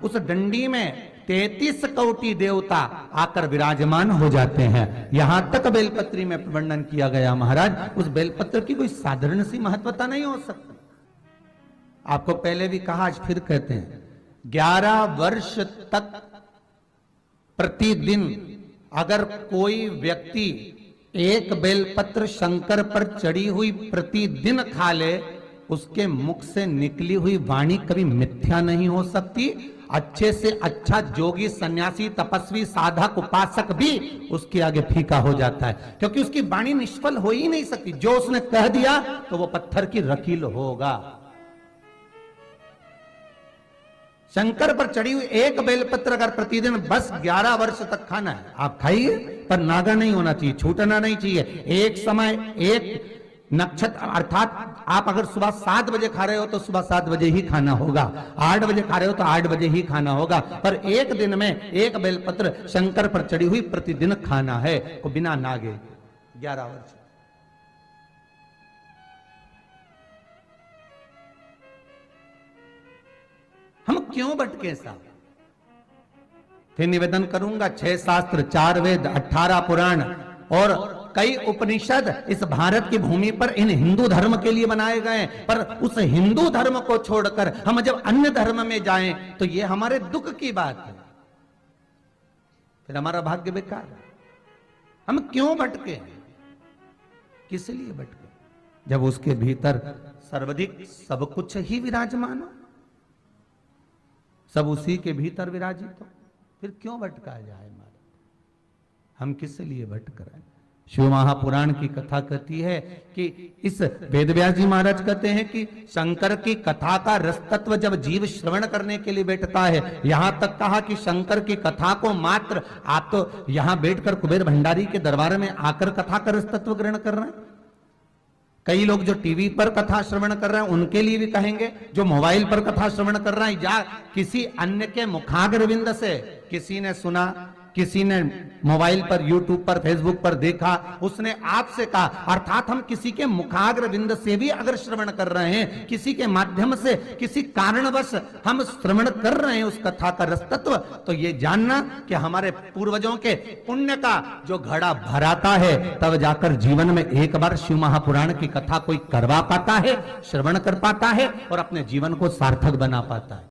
उस डंडी में 33 कोटि देवता आकर विराजमान हो जाते हैं। यहां तक बेलपत्री में वर्णन किया गया महाराज, उस बेलपत्र की कोई साधारण सी महत्वता नहीं हो सकती। आपको पहले भी कहा, आज फिर कहते हैं, 11 वर्ष तक प्रतिदिन अगर कोई व्यक्ति एक बेलपत्र शंकर पर चढ़ी हुई प्रतिदिन खा ले, उसके मुख से निकली हुई वाणी कभी मिथ्या नहीं हो सकती। अच्छे से अच्छा जोगी, सन्यासी, तपस्वी, साधक, उपासक भी उसके आगे फीका हो जाता है, क्योंकि उसकी वाणी निष्फल हो ही नहीं सकती। जो उसने कह दिया तो वो पत्थर की रकील होगा। शंकर पर चढ़ी हुई एक बेलपत्र अगर प्रतिदिन बस 11 वर्ष तक खाना है, आप खाइए, पर नागा नहीं होना चाहिए, छूटना नहीं चाहिए। एक समय, एक नक्षत्र, अर्थात आप अगर सुबह 7 बजे खा रहे हो तो सुबह 7 बजे ही खाना होगा, 8 बजे खा रहे हो तो 8 बजे ही खाना होगा, पर एक दिन में एक बेलपत्र शंकर पर चढ़ी हुई प्रतिदिन खाना है, वो बिना नागे 11 वर्ष। हम क्यों भटके साहब? फिर निवेदन करूंगा, 6 शास्त्र, 4 वेद, 18 पुराण और कई उपनिषद इस भारत की भूमि पर इन हिंदू धर्म के लिए बनाए गए, पर उस हिंदू धर्म को छोड़कर हम जब अन्य धर्म में जाएं तो ये हमारे दुख की बात है, फिर हमारा भाग्य बेकार है। हम क्यों भटके, किस लिए भटके? जब उसके भीतर सर्वाधिक सब कुछ ही विराजमान हो, सब उसी के भीतर विराजित हो, फिर क्यों भटका जाए? हम किस लिए भटक रहे हैं? शिव महापुराण की कथा कहती है कि इस वेदव्यास जी महाराज कहते हैं कि शंकर की कथा का रस तत्व जब जीव श्रवण करने के लिए बैठता है, यहां तक कहा कि शंकर की कथा को मात्र आप तो यहां बैठकर कुबेर भंडारी के दरबार में आकर कथा का रस तत्व ग्रहण कर रहे हैं। कई लोग जो टीवी पर कथा श्रवण कर रहे हैं उनके लिए भी कहेंगे, जो मोबाइल पर कथा श्रवण कर रहे हैं या किसी अन्य के मुखाग्रविंद से किसी ने सुना, किसी ने मोबाइल पर, यूट्यूब पर, फेसबुक पर देखा, उसने आपसे कहा, अर्थात हम किसी के मुखाग्रविंद से भी अगर श्रवण कर रहे हैं, किसी के माध्यम से, किसी कारणवश हम श्रवण कर रहे हैं उस कथा का रस तत्व, तो ये जानना कि हमारे पूर्वजों के पुण्य का जो घड़ा भराता है, तब जाकर जीवन में एक बार शिव महापुराण की कथा कोई करवा पाता है, श्रवण कर पाता है और अपने जीवन को सार्थक बना पाता है।